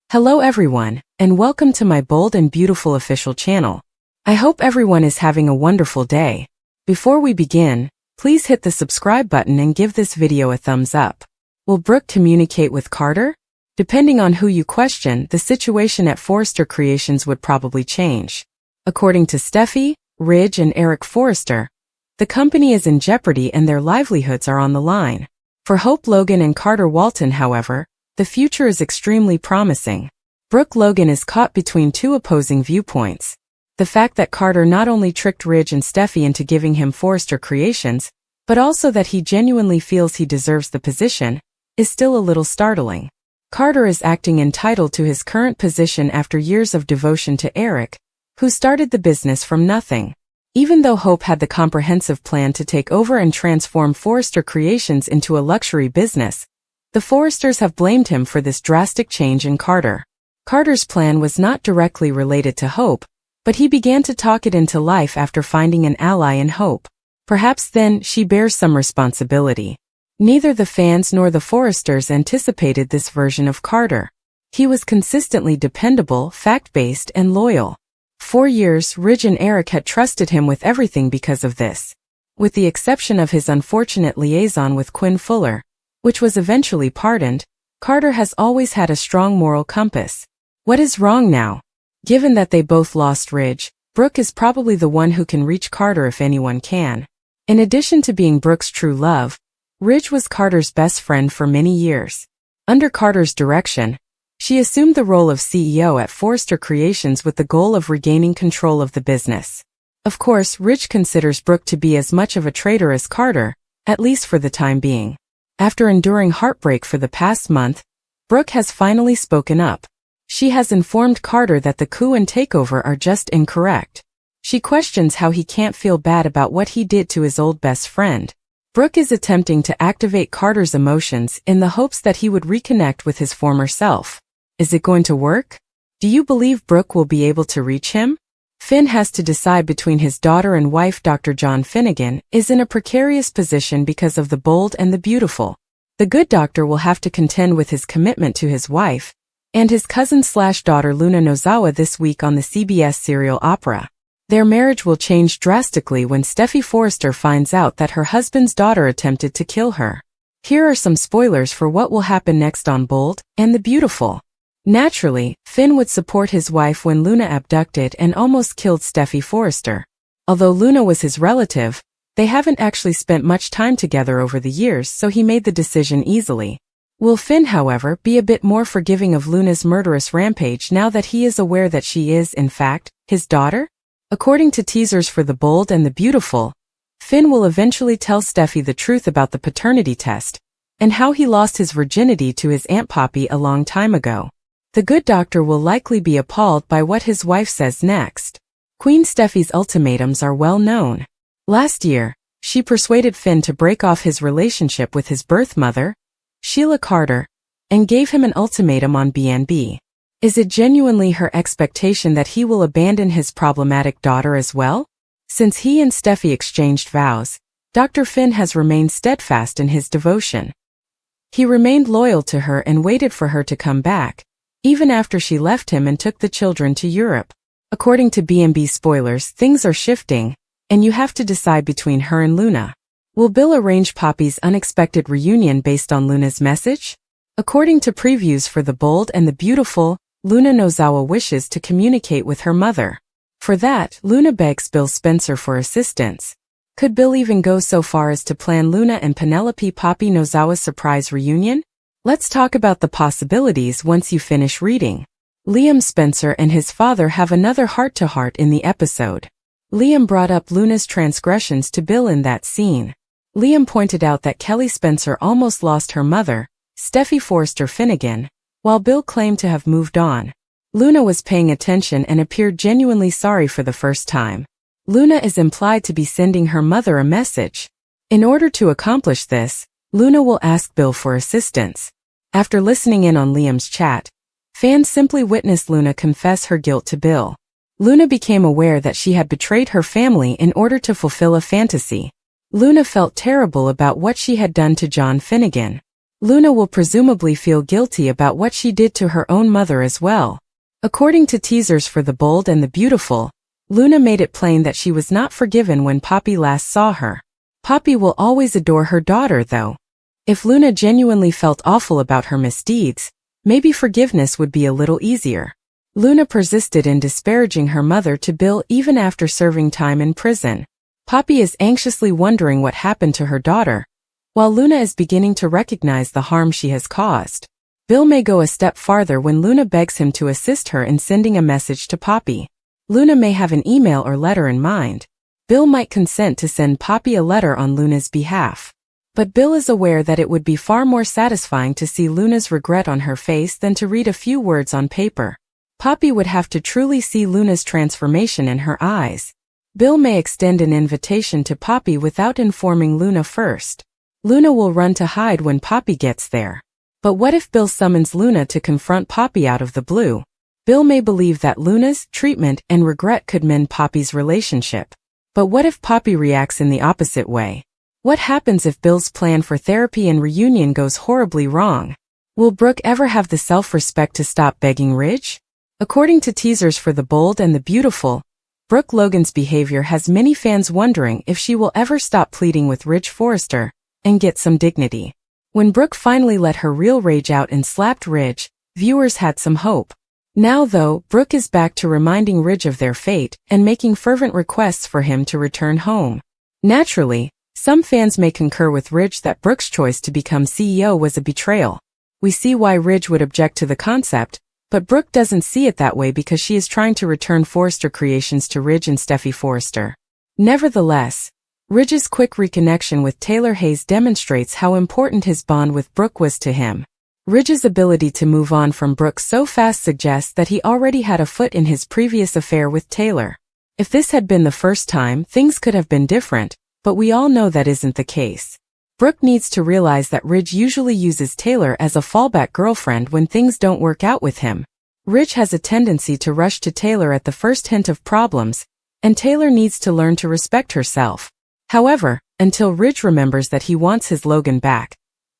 Hello everyone, and welcome to my bold and beautiful official channel. I hope everyone is having a wonderful day. Before we begin, please hit the subscribe button and give this video a thumbs up. Will Brooke communicate with Carter? Depending on who you question, the situation at Forrester Creations would probably change. According to Steffi, Ridge and Eric Forrester, the company is in jeopardy and their livelihoods are on the line. For Hope Logan and Carter Walton, however, the future is extremely promising. Brooke Logan is caught between two opposing viewpoints. The fact that Carter not only tricked Ridge and Steffi into giving him Forrester Creations, but also that he genuinely feels he deserves the position, is still a little startling. Carter is acting entitled to his current position after years of devotion to Eric, who started the business from nothing. Even though Hope had the comprehensive plan to take over and transform Forrester Creations into a luxury business, the Forresters have blamed him for this drastic change in Carter. Carter's plan was not directly related to Hope, but he began to talk it into life after finding an ally in Hope. Perhaps then she bears some responsibility. Neither the fans nor the Forresters anticipated this version of Carter. He was consistently dependable, fact-based, and loyal. For years, Ridge and Eric had trusted him with everything because of this. With the exception of his unfortunate liaison with Quinn Fuller, which was eventually pardoned, Carter has always had a strong moral compass. What is wrong now? Given that they both lost Ridge, Brooke is probably the one who can reach Carter if anyone can. In addition to being Brooke's true love, Ridge was Carter's best friend for many years. Under Carter's direction, she assumed the role of CEO at Forrester Creations with the goal of regaining control of the business. Of course, Ridge considers Brooke to be as much of a traitor as Carter, at least for the time being. After enduring heartbreak for the past month, Brooke has finally spoken up. She has informed Carter that the coup and takeover are just incorrect. She questions how he can't feel bad about what he did to his old best friend. Brooke is attempting to activate Carter's emotions in the hopes that he would reconnect with his former self. Is it going to work? Do you believe Brooke will be able to reach him? Finn has to decide between his daughter and wife. Dr. John Finnegan is in a precarious position because of the bold and the beautiful. The good doctor will have to contend with his commitment to his wife and his cousin/daughter Luna Nozawa this week on the CBS serial opera. Their marriage will change drastically when Steffi Forrester finds out that her husband's daughter attempted to kill her. Here are some spoilers for what will happen next on Bold and the Beautiful. Naturally, Finn would support his wife when Luna abducted and almost killed Steffi Forrester. Although Luna was his relative, they haven't actually spent much time together over the years, so he made the decision easily. Will Finn, however, be a bit more forgiving of Luna's murderous rampage now that he is aware that she is, in fact, his daughter? According to teasers for The Bold and the Beautiful, Finn will eventually tell Steffi the truth about the paternity test and how he lost his virginity to his Aunt Poppy a long time ago. The good doctor will likely be appalled by what his wife says next. Queen Steffi's ultimatums are well known. Last year, she persuaded Finn to break off his relationship with his birth mother, Sheila Carter, and gave him an ultimatum on BNB. Is it genuinely her expectation that he will abandon his problematic daughter as well? Since he and Steffi exchanged vows, Dr. Finn has remained steadfast in his devotion. He remained loyal to her and waited for her to come back, even after she left him and took the children to Europe. According to BNB spoilers, things are shifting, and you have to decide between her and Luna. Will Bill arrange Poppy's unexpected reunion based on Luna's message? According to previews for The Bold and the Beautiful, Luna Nozawa wishes to communicate with her mother. For that, Luna begs Bill Spencer for assistance. Could Bill even go so far as to plan Luna and Penelope Poppy Nozawa's surprise reunion? Let's talk about the possibilities once you finish reading. Liam Spencer and his father have another heart-to-heart in the episode. Liam brought up Luna's transgressions to Bill in that scene. Liam pointed out that Kelly Spencer almost lost her mother, Steffi Forrester Finnegan, while Bill claimed to have moved on. Luna was paying attention and appeared genuinely sorry for the first time. Luna is implied to be sending her mother a message. In order to accomplish this, Luna will ask Bill for assistance. After listening in on Liam's chat, fans simply witnessed Luna confess her guilt to Bill. Luna became aware that she had betrayed her family in order to fulfill a fantasy. Luna felt terrible about what she had done to John Finnegan. Luna will presumably feel guilty about what she did to her own mother as well. According to teasers for The Bold and the Beautiful, Luna made it plain that she was not forgiven when Poppy last saw her. Poppy will always adore her daughter though. If Luna genuinely felt awful about her misdeeds, maybe forgiveness would be a little easier. Luna persisted in disparaging her mother to Bill even after serving time in prison. Poppy is anxiously wondering what happened to her daughter, while Luna is beginning to recognize the harm she has caused. Bill may go a step farther when Luna begs him to assist her in sending a message to Poppy. Luna may have an email or letter in mind. Bill might consent to send Poppy a letter on Luna's behalf. But Bill is aware that it would be far more satisfying to see Luna's regret on her face than to read a few words on paper. Poppy would have to truly see Luna's transformation in her eyes. Bill may extend an invitation to Poppy without informing Luna first. Luna will run to hide when Poppy gets there. But what if Bill summons Luna to confront Poppy out of the blue? Bill may believe that Luna's treatment and regret could mend Poppy's relationship. But what if Poppy reacts in the opposite way? What happens if Bill's plan for therapy and reunion goes horribly wrong? Will Brooke ever have the self-respect to stop begging Ridge? According to teasers for The Bold and the Beautiful, Brooke Logan's behavior has many fans wondering if she will ever stop pleading with Ridge Forrester and get some dignity. When Brooke finally let her real rage out and slapped Ridge, viewers had some hope. Now though, Brooke is back to reminding Ridge of their fate and making fervent requests for him to return home. Naturally, some fans may concur with Ridge that Brooke's choice to become CEO was a betrayal. We see why Ridge would object to the concept, but Brooke doesn't see it that way because she is trying to return Forrester Creations to Ridge and Steffi Forrester. Nevertheless, Ridge's quick reconnection with Taylor Hayes demonstrates how important his bond with Brooke was to him. Ridge's ability to move on from Brooke so fast suggests that he already had a foot in his previous affair with Taylor. If this had been the first time, things could have been different, but we all know that isn't the case. Brooke needs to realize that Ridge usually uses Taylor as a fallback girlfriend when things don't work out with him. Ridge has a tendency to rush to Taylor at the first hint of problems, and Taylor needs to learn to respect herself. However, until Ridge remembers that he wants his Logan back,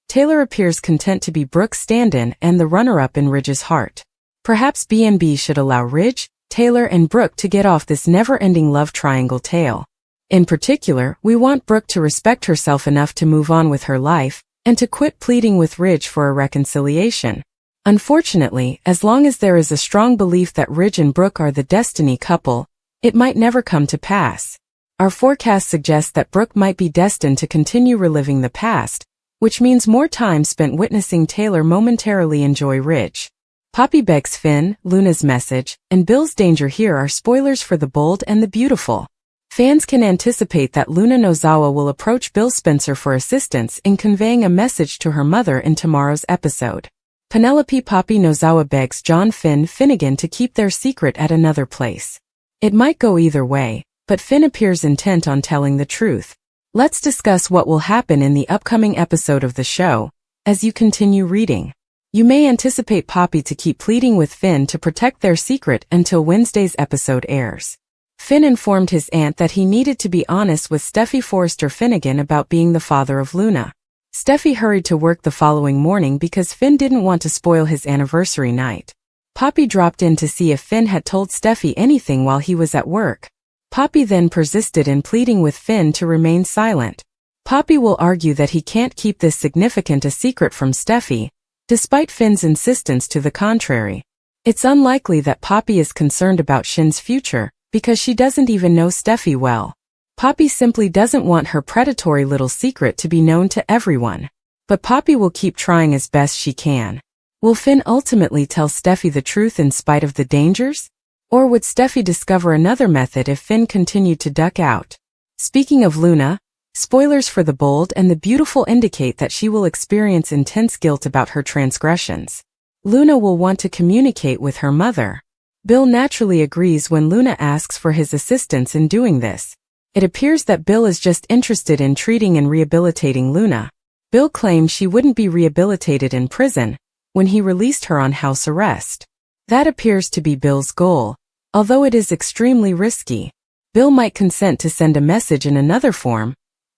Taylor appears content to be Brooke's stand-in and the runner-up in Ridge's heart. Perhaps B&B should allow Ridge, Taylor and Brooke to get off this never-ending love triangle tale. In particular, we want Brooke to respect herself enough to move on with her life, and to quit pleading with Ridge for a reconciliation. Unfortunately, as long as there is a strong belief that Ridge and Brooke are the destiny couple, it might never come to pass. Our forecast suggests that Brooke might be destined to continue reliving the past, which means more time spent witnessing Taylor momentarily enjoy Ridge. Poppy begs Finn, Luna's message, and Bill's danger here are spoilers for The Bold and the Beautiful. Fans can anticipate that Luna Nozawa will approach Bill Spencer for assistance in conveying a message to her mother in tomorrow's episode. Penelope Poppy Nozawa begs John Finnegan to keep their secret at another place. It might go either way, but Finn appears intent on telling the truth. Let's discuss what will happen in the upcoming episode of the show. As you continue reading, you may anticipate Poppy to keep pleading with Finn to protect their secret until Wednesday's episode airs. Finn informed his aunt that he needed to be honest with Steffi Forrester Finnegan about being the father of Luna. Steffi hurried to work the following morning because Finn didn't want to spoil his anniversary night. Poppy dropped in to see if Finn had told Steffi anything while he was at work. Poppy then persisted in pleading with Finn to remain silent. Poppy will argue that he can't keep this significant a secret from Steffi, despite Finn's insistence to the contrary. It's unlikely that Poppy is concerned about Shin's future, because she doesn't even know Steffi well. Poppy simply doesn't want her predatory little secret to be known to everyone. But Poppy will keep trying as best she can. Will Finn ultimately tell Steffi the truth in spite of the dangers? Or would Steffi discover another method if Finn continued to duck out? Speaking of Luna, spoilers for The Bold and the Beautiful indicate that she will experience intense guilt about her transgressions. Luna will want to communicate with her mother. Bill naturally agrees when Luna asks for his assistance in doing this. It appears that Bill is just interested in treating and rehabilitating Luna. Bill claimed she wouldn't be rehabilitated in prison when he released her on house arrest. That appears to be Bill's goal, although it is extremely risky. Bill might consent to send a message in another form,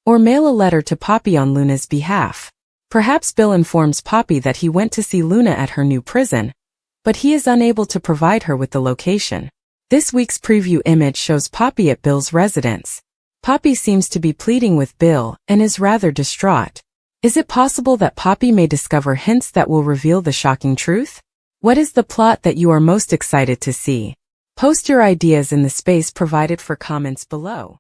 or mail a letter to Poppy on Luna's behalf. Perhaps Bill informs Poppy that he went to see Luna at her new prison, but he is unable to provide her with the location. This week's preview image shows Poppy at Bill's residence. Poppy seems to be pleading with Bill and is rather distraught. Is it possible that Poppy may discover hints that will reveal the shocking truth? What is the plot that you are most excited to see? Post your ideas in the space provided for comments below.